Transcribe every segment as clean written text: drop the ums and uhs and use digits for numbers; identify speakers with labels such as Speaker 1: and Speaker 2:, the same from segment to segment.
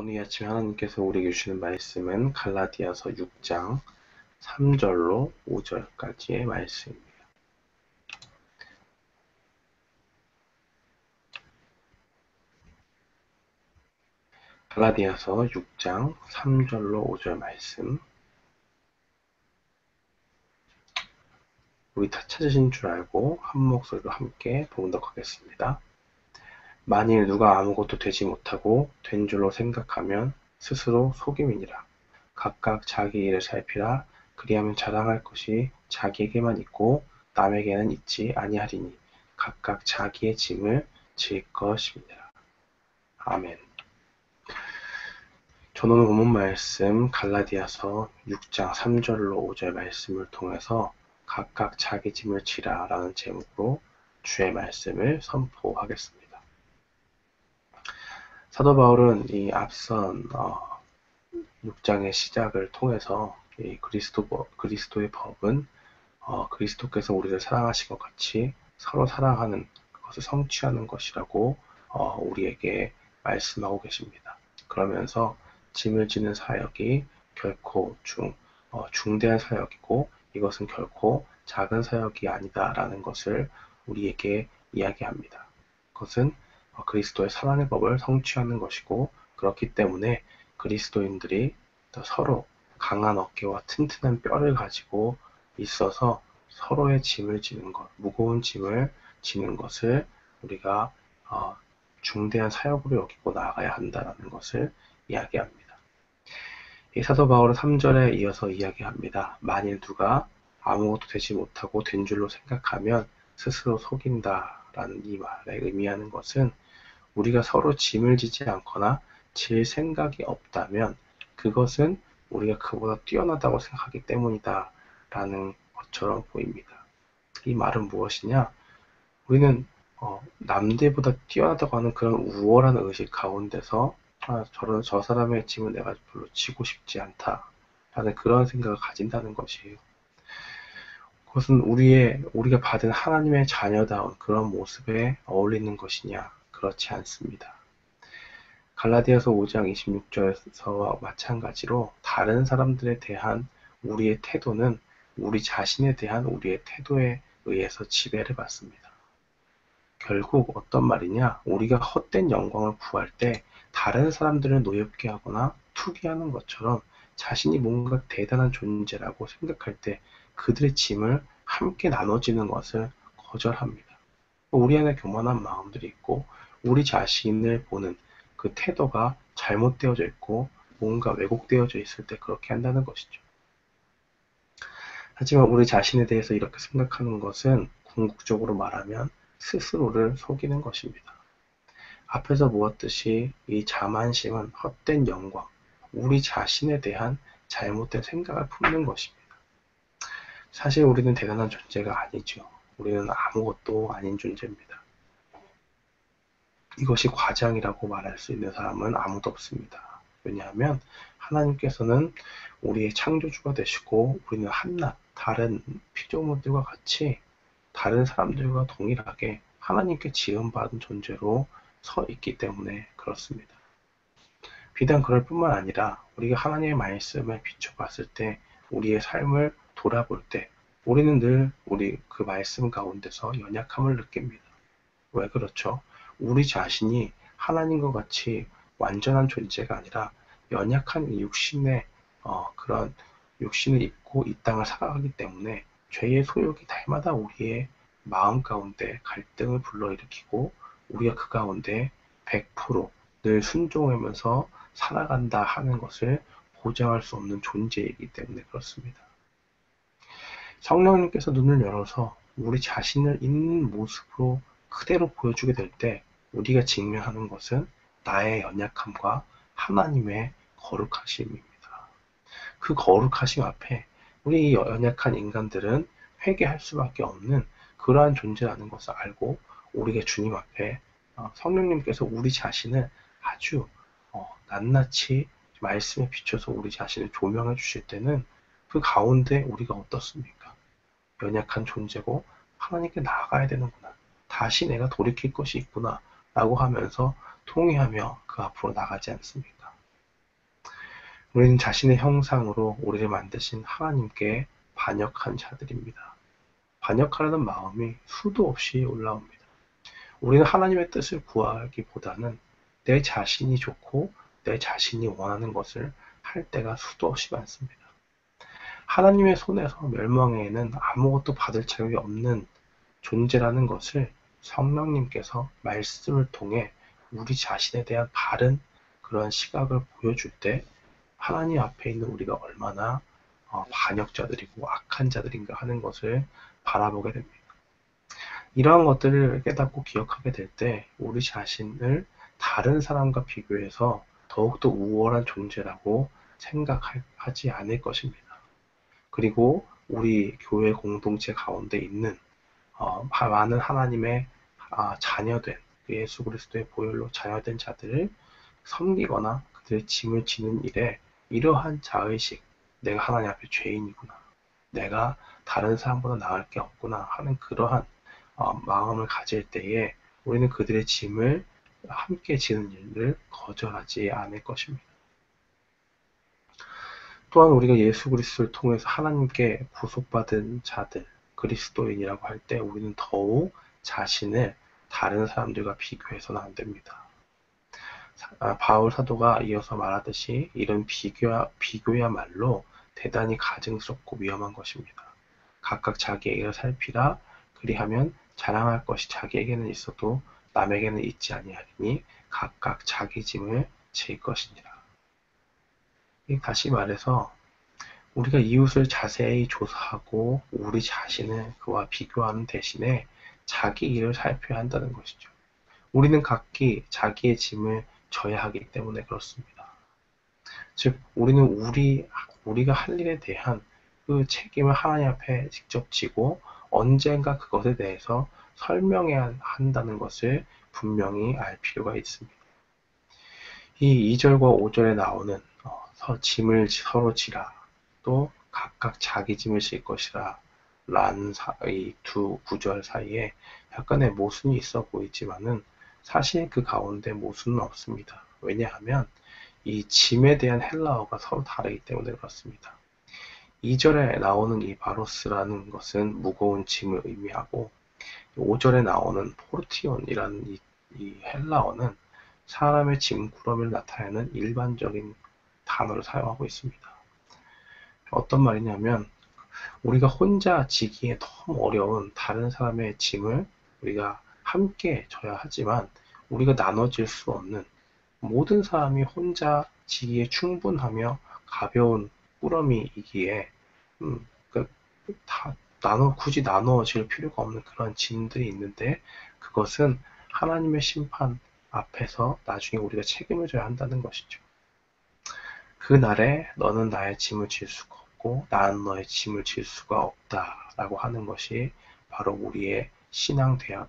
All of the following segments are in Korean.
Speaker 1: 오늘 아침 하나님께서 우리에게 주시는 말씀은 갈라디아서 6장 3절로 5절까지의 말씀입니다. 갈라디아서 6장 3절로 5절 말씀. 우리 다 찾으신 줄 알고 한 목소리로 함께 봉독하겠습니다. 만일 누가 아무것도 되지 못하고 된 줄로 생각하면 스스로 속임이니라. 각각 자기 일을 살피라. 그리하면 자랑할 것이 자기에게만 있고 남에게는 있지 아니하리니 각각 자기의 짐을 질 것입니다. 아멘. 저는 오늘 본문 말씀 갈라디아서 6장 3절로 5절 말씀을 통해서 각각 자기 짐을 지라 라는 제목으로 주의 말씀을 선포하겠습니다. 사도 바울은 이 앞선 6장의 시작을 통해서 이 그리스도의 법은 그리스도께서 우리를 사랑하신 것 같이 서로 사랑하는 것을 성취하는 것이라고 우리에게 말씀하고 계십니다. 그러면서 짐을 지는 사역이 결코 중대한 사역이고 이것은 결코 작은 사역이 아니다라는 것을 우리에게 이야기합니다. 그것은 그리스도의 사랑의 법을 성취하는 것이고 그렇기 때문에 그리스도인들이 서로 강한 어깨와 튼튼한 뼈를 가지고 있어서 서로의 짐을 지는 것, 무거운 짐을 지는 것을 우리가 중대한 사역으로 여기고 나아가야 한다는 것을 이야기합니다. 이 사도 바울은 3절에 이어서 이야기합니다. 만일 누가 아무것도 되지 못하고 된 줄로 생각하면 스스로 속인다라는 이 말에 의미하는 것은 우리가 서로 짐을 지지 않거나 질 생각이 없다면 그것은 우리가 그보다 뛰어나다고 생각하기 때문이다 라는 것처럼 보입니다. 이 말은 무엇이냐? 우리는 남들보다 뛰어나다고 하는 그런 우월한 의식 가운데서 저 사람의 짐은 내가 별로 지고 싶지 않다 라는 그런 생각을 가진다는 것이에요. 그것은 우리가 받은 하나님의 자녀다운 그런 모습에 어울리는 것이냐? 그렇지 않습니다. 갈라디아서 5장 26절에서와 마찬가지로 다른 사람들에 대한 우리의 태도는 우리 자신에 대한 우리의 태도에 의해서 지배를 받습니다. 결국 어떤 말이냐? 우리가 헛된 영광을 구할 때 다른 사람들을 노엽게 하거나 투기하는 것처럼 자신이 뭔가 대단한 존재라고 생각할 때 그들의 짐을 함께 나눠지는 것을 거절합니다. 우리 안에 교만한 마음들이 있고 우리 자신을 보는 그 태도가 잘못되어져 있고 뭔가 왜곡되어져 있을 때 그렇게 한다는 것이죠. 하지만 우리 자신에 대해서 이렇게 생각하는 것은 궁극적으로 말하면 스스로를 속이는 것입니다. 앞에서 보았듯이 이 자만심은 헛된 영광, 우리 자신에 대한 잘못된 생각을 품는 것입니다. 사실 우리는 대단한 존재가 아니죠. 우리는 아무것도 아닌 존재입니다. 이것이 과장이라고 말할 수 있는 사람은 아무도 없습니다. 왜냐하면 하나님께서는 우리의 창조주가 되시고 우리는 한낱 다른 피조물들과 같이 다른 사람들과 동일하게 하나님께 지음받은 존재로 서 있기 때문에 그렇습니다. 비단 그럴 뿐만 아니라 우리가 하나님의 말씀을 비춰봤을 때 우리의 삶을 돌아볼 때 우리는 늘 우리 그 말씀 가운데서 연약함을 느낍니다. 왜 그렇죠? 우리 자신이 하나님과 같이 완전한 존재가 아니라 연약한 육신의 그런 육신을 입고 이 땅을 살아가기 때문에 죄의 소욕이 날마다 우리의 마음 가운데 갈등을 불러일으키고 우리가 그 가운데 100%늘 순종하면서 살아간다 하는 것을 보장할 수 없는 존재이기 때문에 그렇습니다. 성령님께서 눈을 열어서 우리 자신을 있는 모습으로 그대로 보여주게 될 때 우리가 직면하는 것은 나의 연약함과 하나님의 거룩하심입니다. 그 거룩하심 앞에 우리 연약한 인간들은 회개할 수밖에 없는 그러한 존재라는 것을 알고 우리가 주님 앞에 성령님께서 우리 자신을 아주 낱낱이 말씀에 비춰서 우리 자신을 조명해 주실 때는 그 가운데 우리가 어떻습니까? 연약한 존재고 하나님께 나아가야 되는구나. 다시 내가 돌이킬 것이 있구나 라고 하면서 통회하며 그 앞으로 나가지 않습니까? 우리는 자신의 형상으로 우리를 만드신 하나님께 반역한 자들입니다. 반역하려는 마음이 수도 없이 올라옵니다. 우리는 하나님의 뜻을 구하기보다는 내 자신이 좋고 내 자신이 원하는 것을 할 때가 수도 없이 많습니다. 하나님의 손에서 멸망에는 아무것도 받을 자격이 없는 존재라는 것을 성령님께서 말씀을 통해 우리 자신에 대한 바른 그런 시각을 보여줄 때 하나님 앞에 있는 우리가 얼마나 반역자들이고 악한 자들인가 하는 것을 바라보게 됩니다. 이러한 것들을 깨닫고 기억하게 될 때 우리 자신을 다른 사람과 비교해서 더욱더 우월한 존재라고 생각하지 않을 것입니다. 그리고 우리 교회 공동체 가운데 있는 많은 하나님의 자녀된 예수 그리스도의 보혈로 자녀된 자들을 섬기거나 그들의 짐을 지는 일에 이러한 자의식, 내가 하나님 앞에 죄인이구나, 내가 다른 사람보다 나을 게 없구나 하는 그러한 마음을 가질 때에 우리는 그들의 짐을 함께 지는 일을 거절하지 않을 것입니다. 또한 우리가 예수 그리스도를 통해서 하나님께 구속받은 자들, 그리스도인이라고 할 때 우리는 더욱 자신을 다른 사람들과 비교해서는 안 됩니다. 바울 사도가 이어서 말하듯이 이런 비교야말로 대단히 가증스럽고 위험한 것입니다. 각각 자기의 일을 살피라. 그리하면 자랑할 것이 자기에게는 있어도 남에게는 있지 아니하리니 각각 자기 짐을 질 것이니라. 다시 말해서 우리가 이웃을 자세히 조사하고 우리 자신을 그와 비교하는 대신에 자기 일을 살펴야 한다는 것이죠. 우리는 각기 자기의 짐을 져야 하기 때문에 그렇습니다. 즉 우리는 우리가 할 일에 대한 그 책임을 하나님 앞에 직접 지고 언젠가 그것에 대해서 설명해야 한다는 것을 분명히 알 필요가 있습니다. 이 2절과 5절에 나오는 짐을 서로 지라, 또 각각 자기 짐을 질 것이라 라는 이 두 구절 사이에 약간의 모순이 있어 보이지만은 사실 그 가운데 모순은 없습니다. 왜냐하면 이 짐에 대한 헬라어가 서로 다르기 때문에 그렇습니다. 2절에 나오는 이 바로스라는 것은 무거운 짐을 의미하고 5절에 나오는 포르티온이라는 이 헬라어는 사람의 짐꾸러미를 나타내는 일반적인 단어를 사용하고 있습니다. 어떤 말이냐면 우리가 혼자 지기에 너무 어려운 다른 사람의 짐을 우리가 함께 져야 하지만 우리가 나눠질 수 없는, 모든 사람이 혼자 지기에 충분하며 가벼운 꾸러미이기에 굳이 나눠질 필요가 없는 그런 짐들이 있는데 그것은 하나님의 심판 앞에서 나중에 우리가 책임을 져야 한다는 것이죠. 그날에 너는 나의 짐을 질 수가 없고 나는 너의 짐을 질 수가 없다라고 하는 것이 바로 우리의 신앙 돼야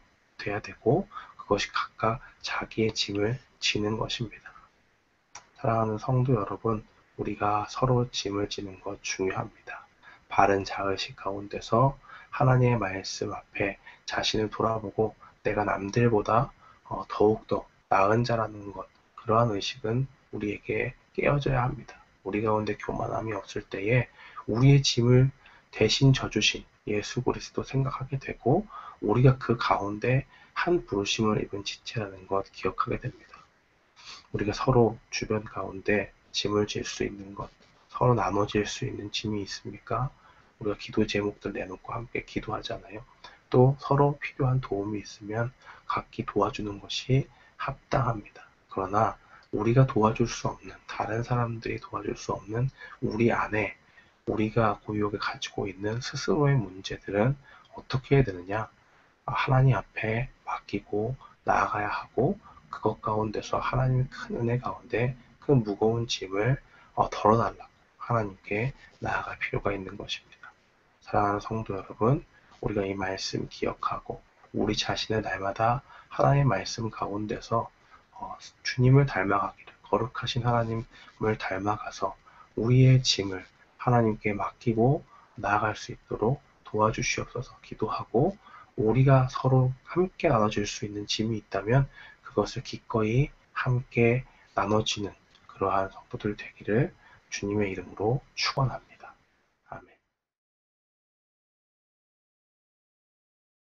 Speaker 1: 되고 그것이 각각 자기의 짐을 지는 것입니다. 사랑하는 성도 여러분, 우리가 서로 짐을 지는 것 중요합니다. 바른 자의식 가운데서 하나님의 말씀 앞에 자신을 돌아보고 내가 남들보다 더욱더 나은 자라는 것, 그러한 의식은 우리에게 깨어져야 합니다. 우리 가운데 교만함이 없을 때에 우리의 짐을 대신 져주신 예수 그리스도 생각하게 되고 우리가 그 가운데 한 부르심을 입은 지체라는 것 기억하게 됩니다. 우리가 서로 주변 가운데 짐을 질 수 있는 것, 서로 나눠질 수 있는 짐이 있습니까? 우리가 기도 제목들 내놓고 함께 기도하잖아요. 또 서로 필요한 도움이 있으면 각기 도와주는 것이 합당합니다. 그러나 우리가 도와줄 수 없는, 다른 사람들이 도와줄 수 없는 우리 안에 우리가 고유하게 가지고 있는 스스로의 문제들은 어떻게 해야 되느냐? 하나님 앞에 맡기고 나아가야 하고 그것 가운데서 하나님의 큰 은혜 가운데 그 무거운 짐을 덜어달라고 하나님께 나아갈 필요가 있는 것입니다. 사랑하는 성도 여러분, 우리가 이 말씀 기억하고 우리 자신을 날마다 하나님의 말씀 가운데서 주님을 닮아가기를, 거룩하신 하나님을 닮아가서 우리의 짐을 하나님께 맡기고 나아갈 수 있도록 도와주시옵소서 기도하고 우리가 서로 함께 나눠줄 수 있는 짐이 있다면 그것을 기꺼이 함께 나눠지는 그러한 성도들 되기를 주님의 이름으로 축원합니다.